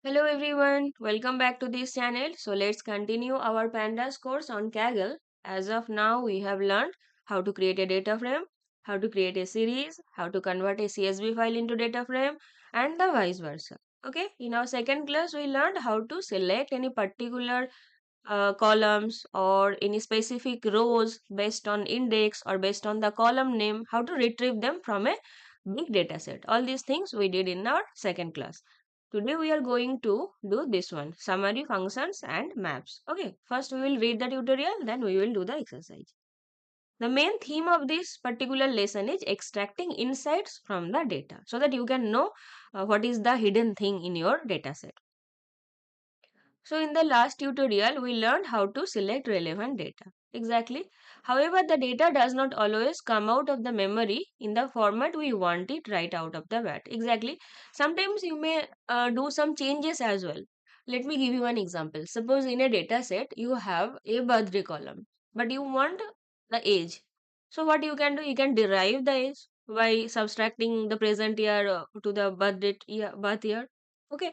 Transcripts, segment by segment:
Hello everyone, welcome back to this channel. So let's continue our pandas course on Kaggle. As of now, we have learned how to create a data frame, how to create a series, how to convert a CSV file into data frame, and the vice versa. Okay, in our second class, we learned how to select any particular columns or any specific rows based on index or based on the column name, how to retrieve them from a big data set. All these things we did in our second class. Today we are going to do this one, summary functions and maps. Okay, first we will read the tutorial, then we will do the exercise. The main theme of this particular lesson is extracting insights from the data so that you can know what is the hidden thing in your data set. So in the last tutorial, we learned how to select relevant data. Exactly. However, the data does not always come out of the memory in the format we want it right out of the bat. Exactly. Sometimes you may do some changes as well. Let me give you an example. Suppose in a data set, you have a birthday column, but you want the age. So what you can do, you can derive the age by subtracting the present year to the birth year. Okay,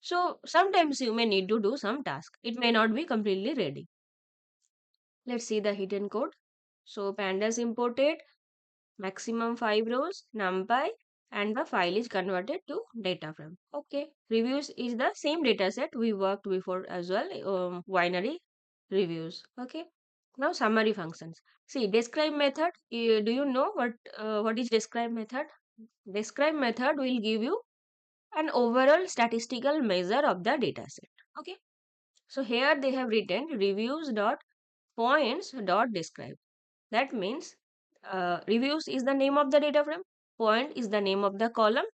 so sometimes you may need to do some task. It may not be completely ready. Let's see the hidden code. So pandas imported maximum 5 rows, numpy, and the file is converted to data frame. Okay. Reviews is the same data set we worked before as well. Binary reviews. Okay. Now summary functions. See describe method. Do you know what is describe method? Describe method will give you an overall statistical measure of the dataset. Okay. So here they have written reviews dot points dot describe. That means reviews is the name of the data frame, point is the name of the column,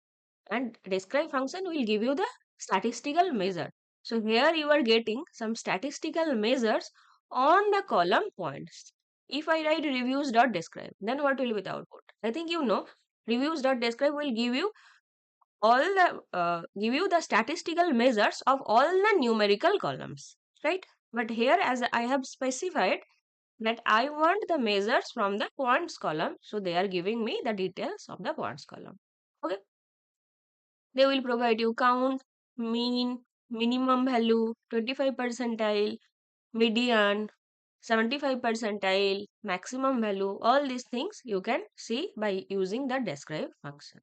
and describe function will give you the statistical measure. So here you are getting some statistical measures on the column points. If I write reviews dot describe, then what will be the output? I think you know reviews dot describe will give you the statistical measures of all the numerical columns, right? But here as I have specified that I want the measures from the quants column, so they are giving me the details of the quants column. Okay, they will provide you count, mean, minimum value, 25 percentile, median, 75 percentile, maximum value. All these things you can see by using the describe function.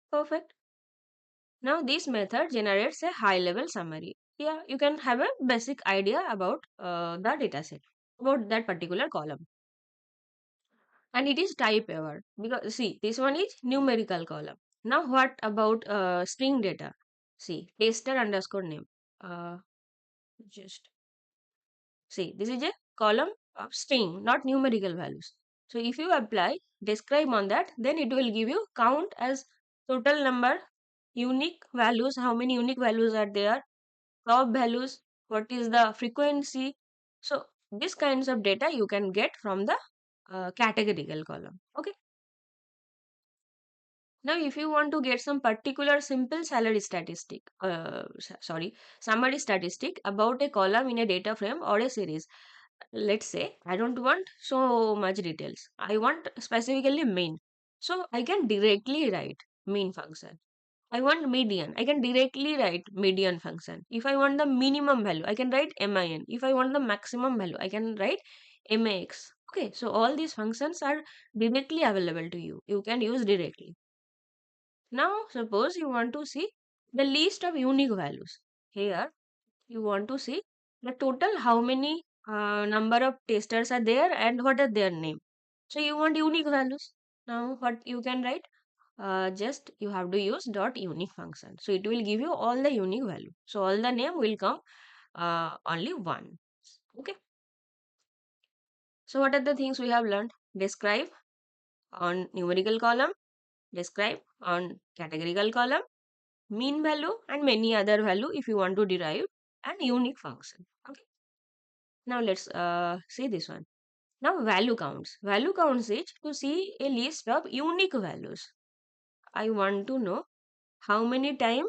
Perfect. Now this method generates a high level summary. Yeah, you can have a basic idea about the dataset, about that particular column. And it is type error because see, this one is numerical column. Now what about string data? See, tester underscore name. Uh, just see, this is a column of string, not numerical values. So if you apply describe on that, then it will give you count as total number, unique values, how many unique values are there, top values, what is the frequency. So these kinds of data you can get from the categorical column. Okay. Now, if you want to get some particular simple salary statistic, sorry, summary statistic about a column in a data frame or a series, let's say I don't want so much details. I want specifically mean. So I can directly write mean function. I want median. I can directly write median function. If I want the minimum value, I can write min. If I want the maximum value, I can write max. Okay, so all these functions are directly available to you. You can use directly. Now, suppose you want to see the list of unique values. Here, you want to see the total how many number of testers are there and what are their name. So, you want unique values. Now, what you can write? Just you have to use dot unique function. So, it will give you all the unique value. So, all the name will come only one. Okay. So, what are the things we have learned? Describe on numerical column, describe on categorical column, mean value and many other value if you want to derive an unique function. Okay. Now let's see this one. Now value counts. Value counts is to see a list of unique values. I want to know how many time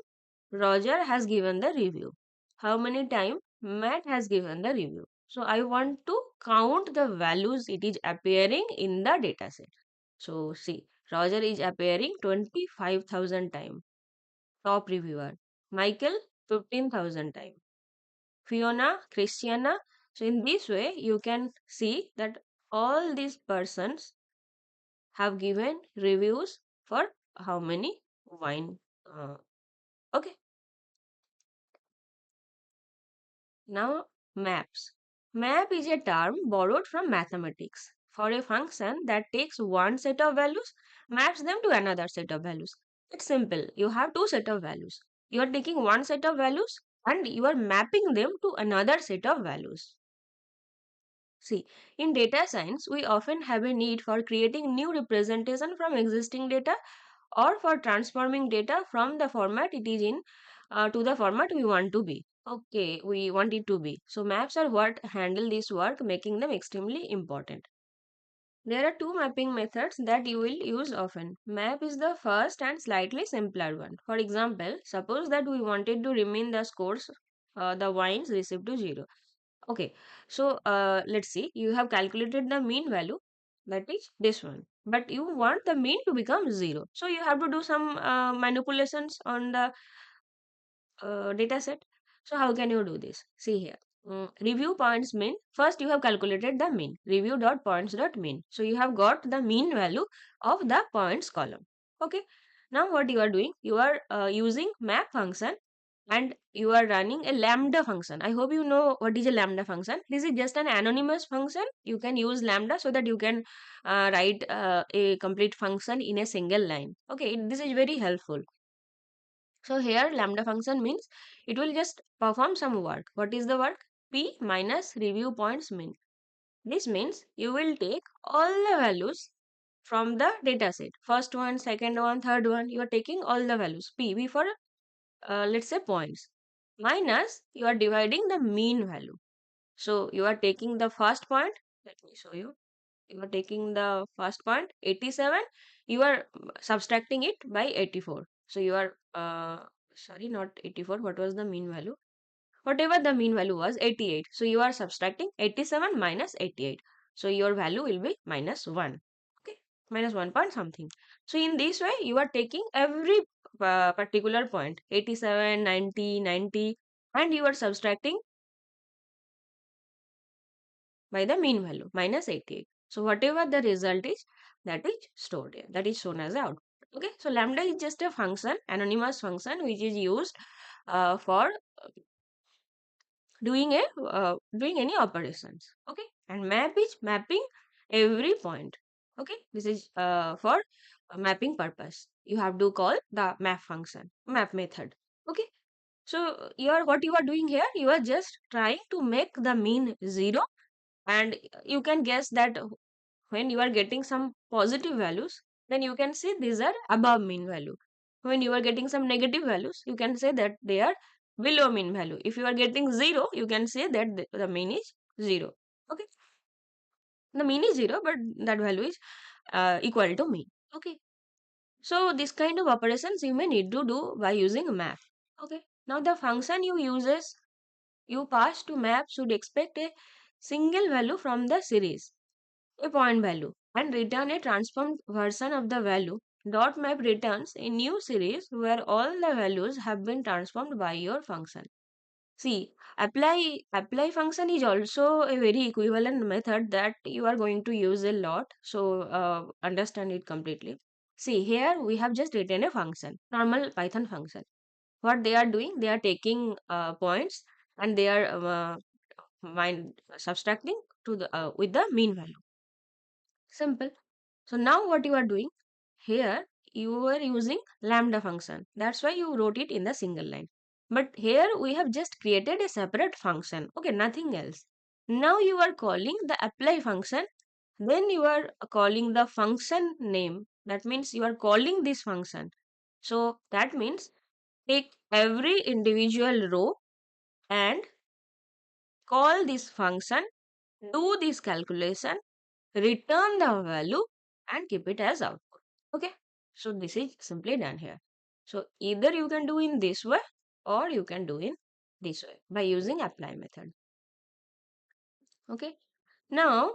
Roger has given the review. How many time Matt has given the review. So I want to count the values it is appearing in the dataset. So see, Roger is appearing 25,000 times. Top reviewer. Michael 15,000 times. Fiona, Christiana. So in this way, you can see that all these persons have given reviews for how many wine. Okay. Now, maps. Map is a term borrowed from mathematics. For a function that takes one set of values, maps them to another set of values. It's simple. You have two set of values. You are taking one set of values and you are mapping them to another set of values. See, in data science, we often have a need for creating new representation from existing data or for transforming data from the format it is in to the format we want to be. Okay, we want it to be. So maps are what handle this work, making them extremely important. There are two mapping methods that you will use often. Map is the first and slightly simpler one. For example, suppose that we wanted to remain the scores, the wines received to 0. Okay, so let's see. You have calculated the mean value, that is this one. But you want the mean to become 0. So you have to do some manipulations on the data set. So how can you do this? See here. Review points mean. First you have calculated the mean. Review dot points dot mean. So you have got the mean value of the points column. Okay. Now what you are doing? You are using map function and you are running a lambda function. I hope you know what is a lambda function. This is just an anonymous function. You can use lambda so that you can write a complete function in a single line. Okay, this is very helpful. So here lambda function means it will just perform some work. What is the work? P minus review points mean. This means you will take all the values from the data set. First one, second one, third one. You are taking all the values. P for let's say points. Minus you are dividing the mean value. So you are taking the first point. Let me show you. You are taking the first point 87. You are subtracting it by 84. So you are sorry, not 84. What was the mean value? Whatever the mean value was, 88. So you are subtracting 87 minus 88. So your value will be minus 1. Okay, minus 1 point something. So in this way, you are taking every particular point 87, 90, 90, and you are subtracting by the mean value minus 88. So whatever the result is, that is stored here. That is shown as the output. Okay, so lambda is just a function, anonymous function, which is used for doing any operations. Okay, and map is mapping every point. Okay, this is for mapping purpose. You have to call the map function, map method. Okay, so what you are doing here, you are just trying to make the mean 0, and you can guess that when you are getting some positive values, then you can say these are above mean value. When you are getting some negative values, you can say that they are below mean value. If you are getting 0, you can say that the mean is 0. Okay. The mean is 0, but that value is equal to mean. Okay. So this kind of operations you may need to do by using a map. Okay. Now the function you pass to map should expect a single value from the series, a point value, and return a transformed version of the value. Dot map returns a new series where all the values have been transformed by your function. See, apply function is also a very equivalent method that you are going to use a lot. So understand it completely. See, here we have just written a function, normal Python function. What they are doing, they are taking points and they are subtracting to the with the mean value. Simple. So now what you are doing here, you are using lambda function. That's why you wrote it in the single line. But here we have just created a separate function. Okay, nothing else. Now you are calling the apply function. Then you are calling the function name. That means you are calling this function. So that means take every individual row and call this function, do this calculation, return the value and keep it as output. Okay, so this is simply done here. So either you can do in this way or you can do in this way by using apply method. Okay, now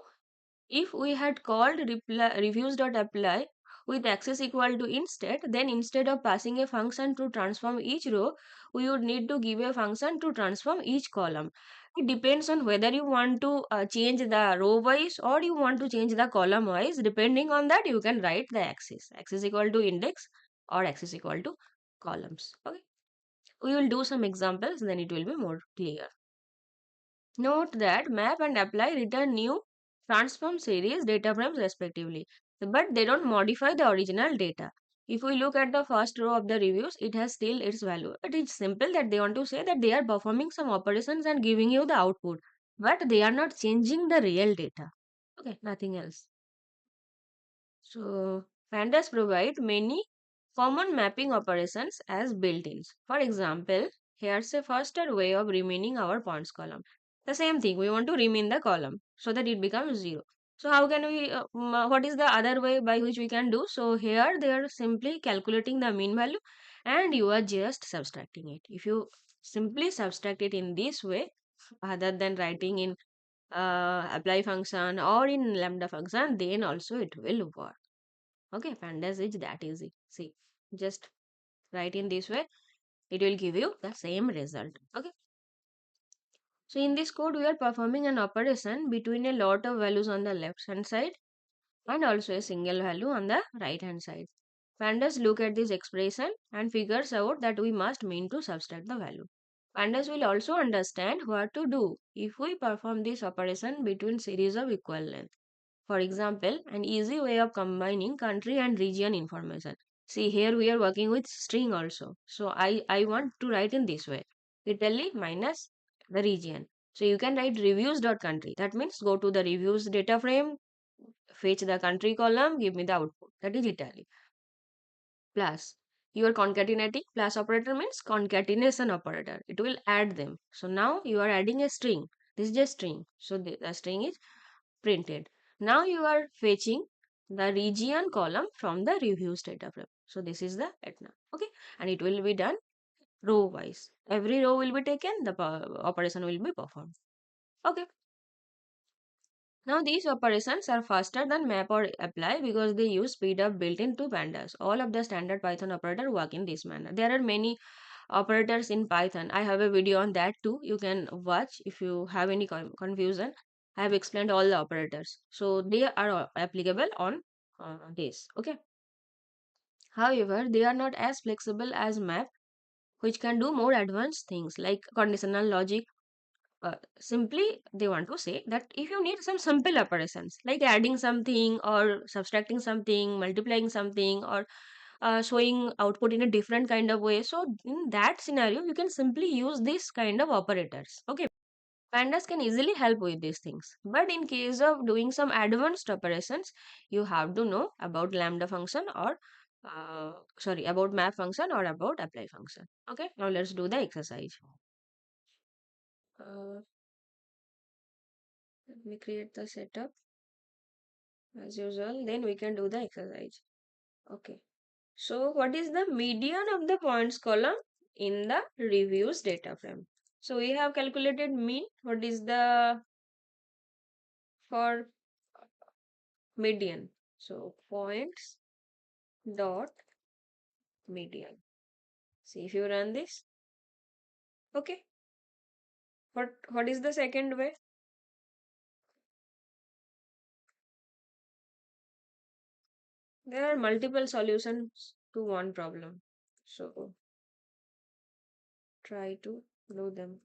if we had called reply, reviews.apply, with access equal to instead, then instead of passing a function to transform each row, we would need to give a function to transform each column. It depends on whether you want to change the row wise or you want to change the column wise. Depending on that, you can write the axis. Axis equal to index or axis equal to columns. Okay. We will do some examples, then it will be more clear. Note that map and apply return new transform series data frames respectively, but they don't modify the original data. If we look at the first row of the reviews, it has still its value. It is simple that they want to say that they are performing some operations and giving you the output, but they are not changing the real data. Okay, nothing else. So, pandas provide many common mapping operations as built-ins. For example, here's a faster way of remaining our points column. The same thing, we want to remain the column so that it becomes 0. So how can we, what is the other way by which we can do? So here they are simply calculating the mean value and you are just subtracting it. If you simply subtract it in this way, other than writing in apply function or in lambda function, then also it will work. Okay, pandas is that easy. See, just write in this way, it will give you the same result. Okay. So in this code, we are performing an operation between a lot of values on the left hand side and also a single value on the right hand side. Pandas look at this expression and figures out that we must mean to subtract the value. Pandas will also understand what to do if we perform this operation between series of equal length. For example, an easy way of combining country and region information. See, here we are working with string also. So I want to write in this way. Italy minus the region. So you can write reviews.country. That means go to the reviews data frame, fetch the country column, give me the output. That is Italy. Plus, you are concatenating. Plus operator means concatenation operator. It will add them. So now you are adding a string. This is a string. So the string is printed. Now you are fetching the region column from the reviews data frame. So this is the Etna. Okay. And it will be done row wise. Every row will be taken, the operation will be performed. Okay. Now these operations are faster than map or apply because they use speed up built into pandas. All of the standard Python operator work in this manner. There are many operators in Python. I have a video on that too. You can watch if you have any confusion. I have explained all the operators. So they are all applicable on this. Okay. However, they are not as flexible as map, which can do more advanced things like conditional logic. Simply, they want to say that if you need some simple operations like adding something or subtracting something, multiplying something, or showing output in a different kind of way. So in that scenario, you can simply use this kind of operators. Okay. Pandas can easily help with these things. But in case of doing some advanced operations, you have to know about lambda function or about map function or about apply function. Okay. Now let's do the exercise. Uh, Let me create the setup as usual. Then we can do the exercise. Okay. So what is the median of the points column in the reviews data frame? So we have calculated mean. What is the for median? So points dot median. See if you run this. Okay. What is the second way? There are multiple solutions to one problem. So try to do them.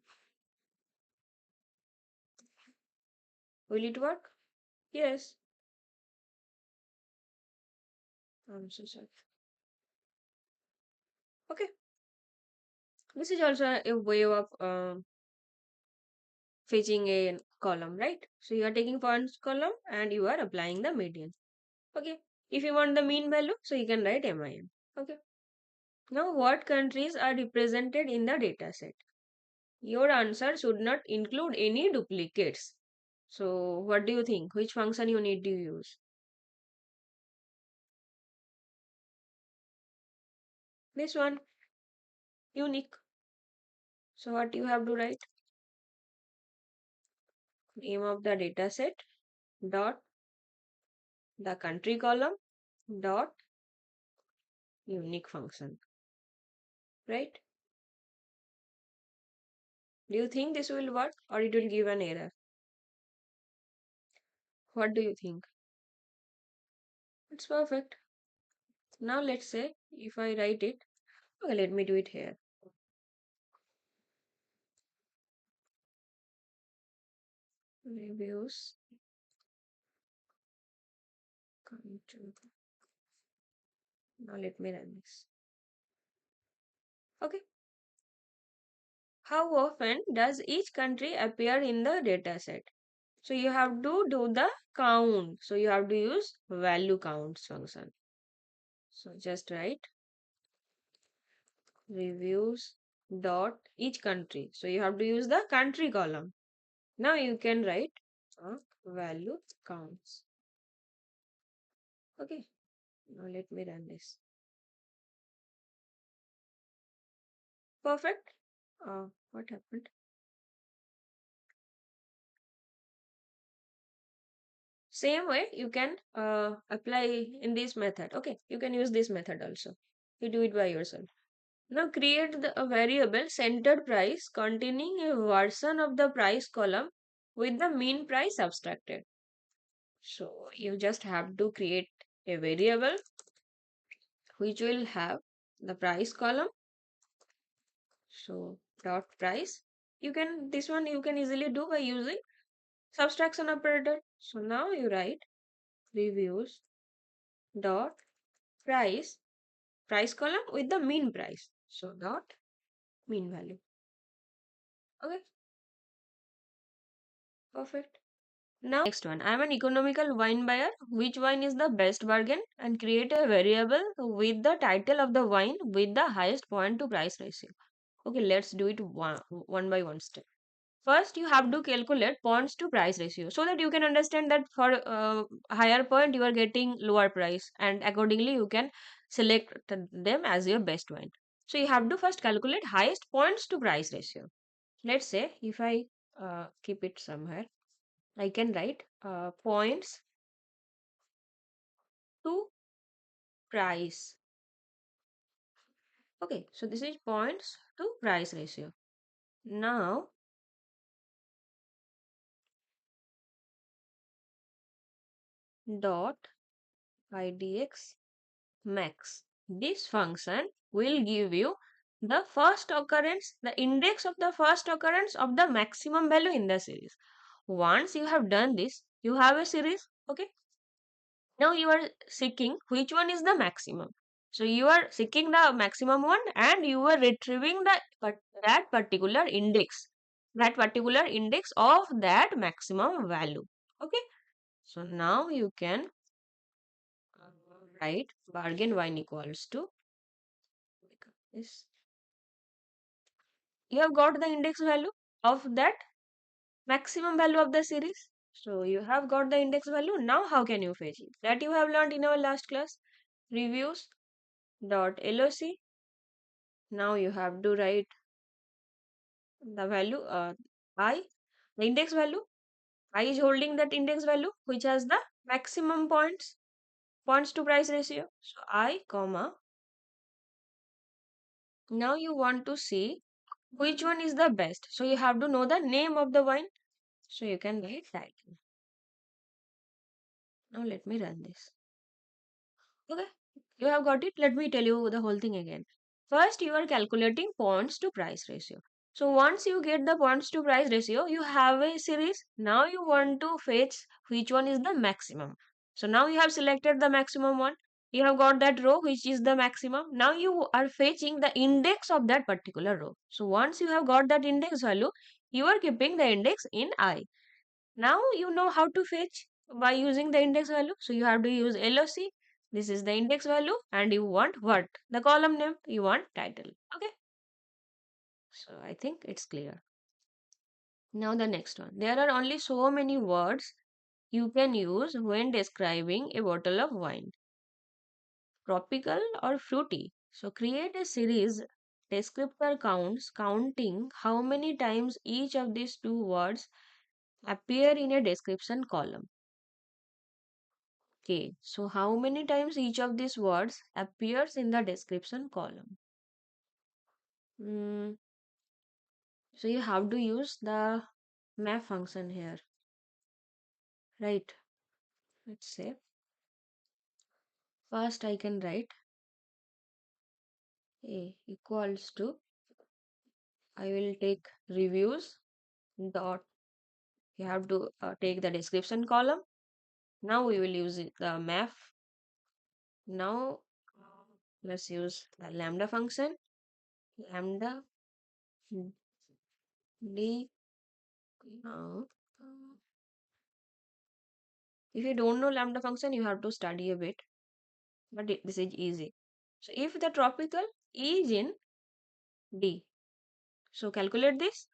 Will it work? Yes. I'm so sorry. Okay. This is also a way of fetching a column, right? So you are taking points column and you are applying the median. Okay. If you want the mean value, so you can write MIN. Okay. Now, what countries are represented in the data set? Your answer should not include any duplicates. So, what do you think? Which function you need to use? This one, unique. So, what you have to write? Name of the data set dot the country column dot unique function, right? Do you think this will work or it will give an error? What do you think? It's perfect. Now let's say if I write it, okay, let me do it here. Reviews come to. Now let me run this. Okay. How often does each country appear in the data set? So you have to do the count. So you have to use value counts function. So just write reviews dot each country. So you have to use the country column. Now you can write value counts. Okay. Now let me run this. Perfect. What happened? Same way you can apply in this method. Okay, you can use this method also. You do it by yourself. Now create a variable centered price containing a version of the price column with the mean price abstracted. So you just have to create a variable which will have the price column. So dot price. You can this one you can easily do by using subtraction operator. So now you write reviews dot price column with the mean price. So dot mean value. Okay, perfect. Now next one. I am an economical wine buyer. Which wine is the best bargain? And create a variable with the title of the wine with the highest point to price ratio. Okay, let's do it one by one step. First, you have to calculate points to price ratio so that you can understand that for higher point you are getting lower price and accordingly you can select them as your best wine. So you have to first calculate highest points to price ratio. Let's say if I keep it somewhere, I can write points to price. Okay, so this is points to price ratio. Now dot idx max. This function will give you the first occurrence, the index of the first occurrence of the maximum value in the series. Once you have done this, you have a series. Okay. Now you are seeking which one is the maximum. So you are seeking the maximum one and you are retrieving that particular index. That particular index of that maximum value. Okay. So now you can write bargain wine equals to this. You have got the index value of that maximum value of the series. So you have got the index value. Now how can you fetch it? That you have learned in our last class. Reviews dot loc. Now you have to write the value I, the index value. I is holding that index value which has the maximum points to price ratio. So I comma. Now you want to see which one is the best. So you have to know the name of the wine. So you can write title. Now let me run this. Okay, you have got it. Let me tell you the whole thing again. First, you are calculating points to price ratio. So once you get the points to price ratio, you have a series. Now you want to fetch which one is the maximum. So now you have selected the maximum one. You have got that row which is the maximum. Now you are fetching the index of that particular row. So once you have got that index value, you are keeping the index in I. Now you know how to fetch by using the index value. So you have to use LOC. This is the index value and you want what? The column name. You want title. Okay. So I think it's clear. Now the next one. There are only so many words you can use when describing a bottle of wine. Tropical or fruity. So create a series descriptor counts counting how many times each of these two words appear in a description column. K. So how many times each of these words appears in the description column? Mm, so you have to use the map function here, right? Let's say first I can write A equals to, I will take reviews dot, you have to take the description column. Now we will use the map. Now let's use the lambda function. Lambda d. Now if you don't know lambda function, you have to study a bit, but this is easy. So if the tropical is in D, so calculate this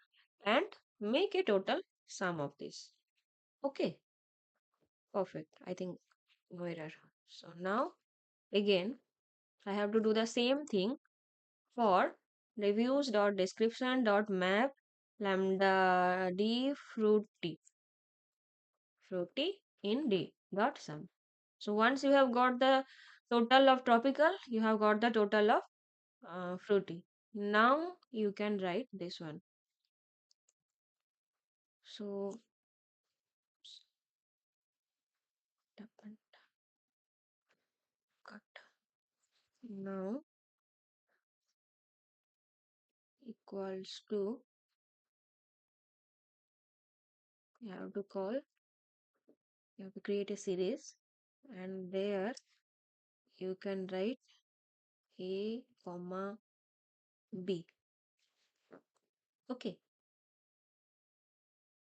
and make a total sum of this. Okay, perfect. I think no error. So now again, I have to do the same thing for reviews dot description dot map lambda d fruity in D dot sum. So once you have got the total of tropical, you have got the total of fruity. Now you can write this one. So tap and cut. Now equals to, you have to call, you have to create a series, and there you can write A comma B. Okay,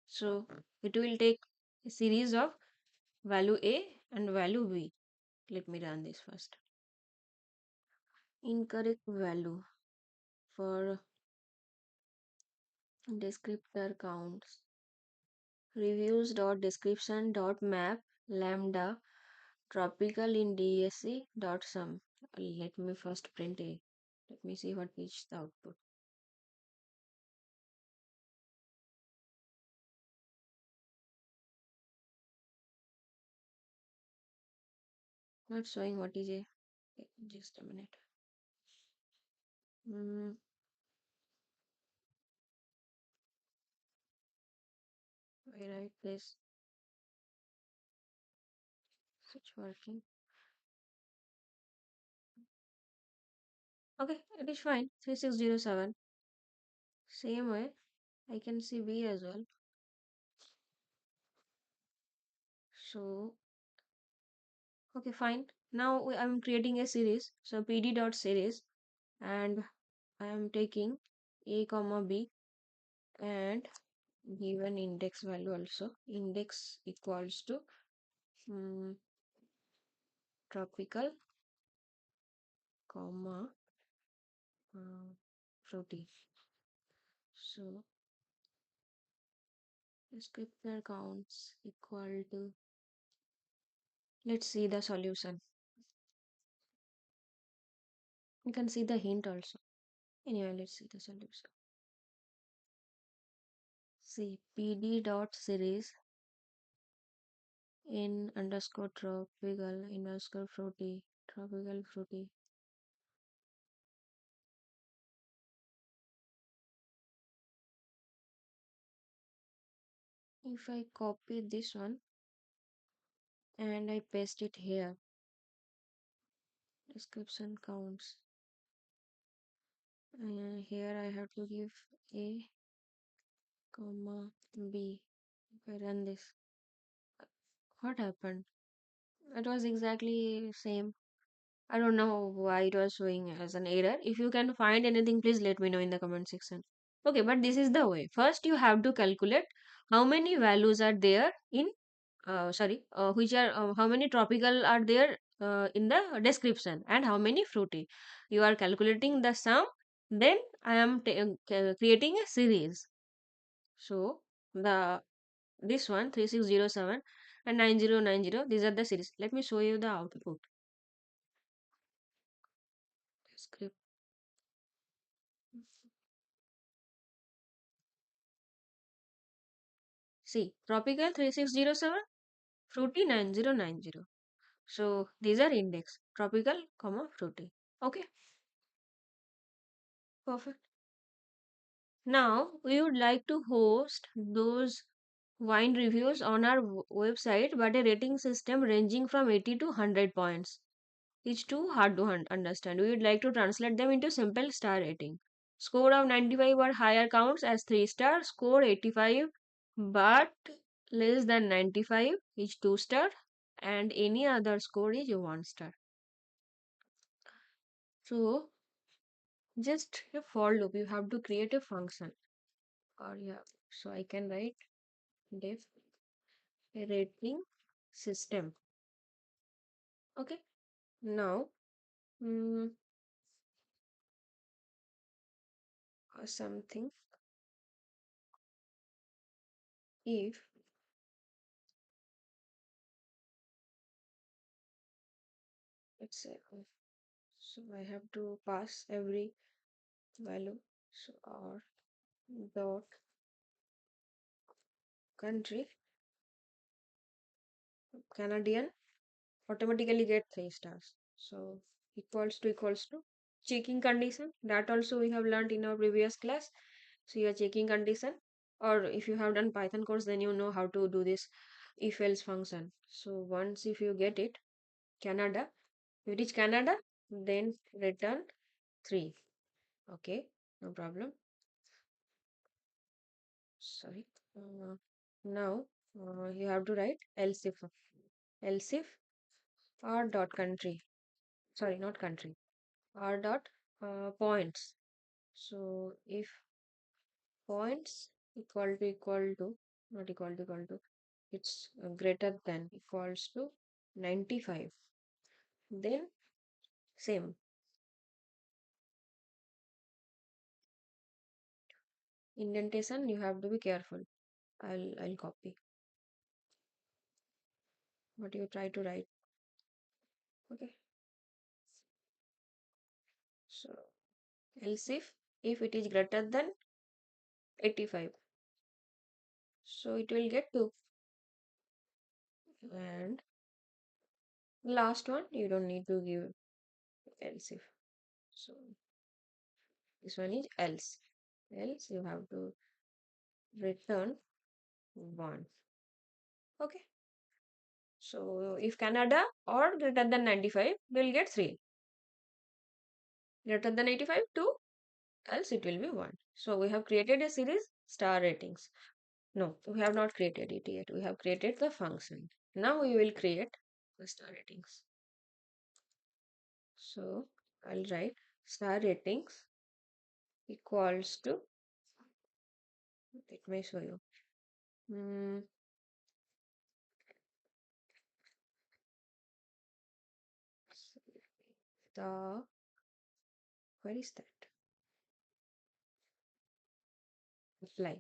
so it will take a series of value A and value B. Let me run this first. Incorrect value for descriptor counts. Reviews dot description dot map lambda tropical in DSC dot sum. Let me first print A. Let me see what is the output. Not showing what is A. Okay, just a minute. Mm, I write this. Switch working. Okay, it is fine. 3607. Same way, I can see B as well. So, okay, fine. Now I'm creating a series. So PD dot series, and I am taking A comma B and given index value also. Index equals to tropical comma fruity. So descriptor counts equal to, let's see the solution. You can see the hint also. Anyway, let's see the solution. See PD dot series in underscore tropical underscore fruity tropical fruity. If I copy this one and I paste it here, description counts. Here I have to give A comma B. If I run this, what happened? It was exactly same. I don't know why it was showing as an error. If you can find anything, please let me know in the comment section. Okay, but this is the way. First, you have to calculate how many values are there in, which are, how many tropical are there in the description and how many fruity. You are calculating the sum. Then I am creating a series. So the this one 3607 and 9090, these are the series. Let me show you the output. Script. See, tropical 3607, fruity 9090. So these are index, tropical, comma, fruity. Okay, perfect. Now we would like to host those wine reviews on our website, but a rating system ranging from 80 to 100 points. It's too hard to understand. We would like to translate them into simple star rating. Score of 95 or higher counts as 3 star. Score 85 but less than 95 is 2 star. And any other score is 1 star. So just a for loop. You have to create a function. Or yeah, so I can write def rating system. Okay. Now, mm, something if let's say so I have to pass every value. So or dot country Canadian automatically get 3 stars. So equals to checking condition that also we have learned in our previous class. So your checking condition, or if you have done Python course, then you know how to do this if else function. So once if you get it, Canada, if it is Canada, then return 3. Okay, no problem. Sorry. Now you have to write else if r dot country. Sorry, not country. R dot points. So if points equal to not equal to it's greater than equals to 95, then same indentation you have to be careful. I'll copy what you try to write. Okay. So else if it is greater than 85, so it will get 2. And last one you don't need to give else if. So this one is else you have to return 1. Okay. So if Canada or greater than 95, we'll get 3. Greater than 85, 2, else it will be 1. So we have created a series star ratings. No, we have not created it yet. We have created the function. Now we will create the star ratings. So I'll write star ratings equals to, let me show you. Mm, the, where is that? Apply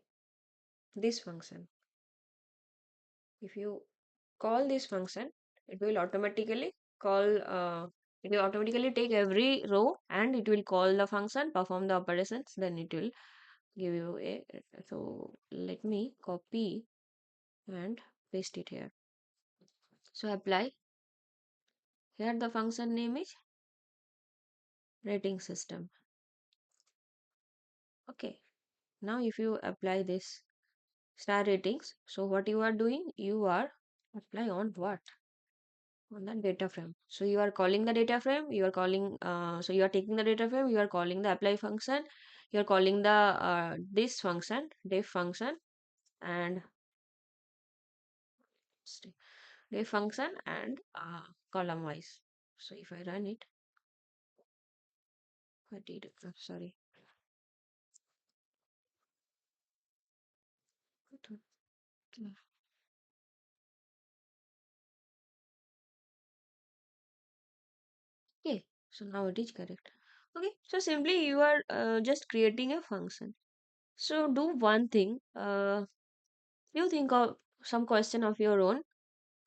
this function. If you call this function, it will automatically call, it will automatically take every row and it will call the function, perform the operations, then it will give you a, so let me copy and paste it here. So apply, here the function name is rating system. Okay, now if you apply this star ratings, so what you are doing, you are apply on what? On the data frame. So you are calling the data frame, you are calling, so you are taking the data frame, you are calling the apply function, you are calling the this function, def function, and def function and column wise. So if I run it, what did, sorry. Okay, so now it is correct. Okay, so simply you are just creating a function. So do one thing, you think of some question of your own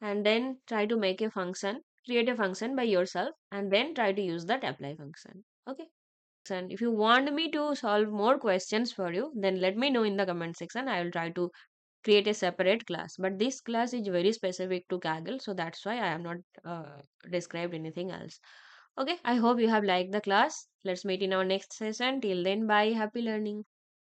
and then try to make a function, create a function by yourself, and then try to use that apply function. Okay. And if you want me to solve more questions for you, then let me know in the comment section. I will try to create a separate class. But this class is very specific to Kaggle, so that's why I am not described anything else. Okay, I hope you have liked the class. Let's meet in our next session. Till then, bye. Happy learning.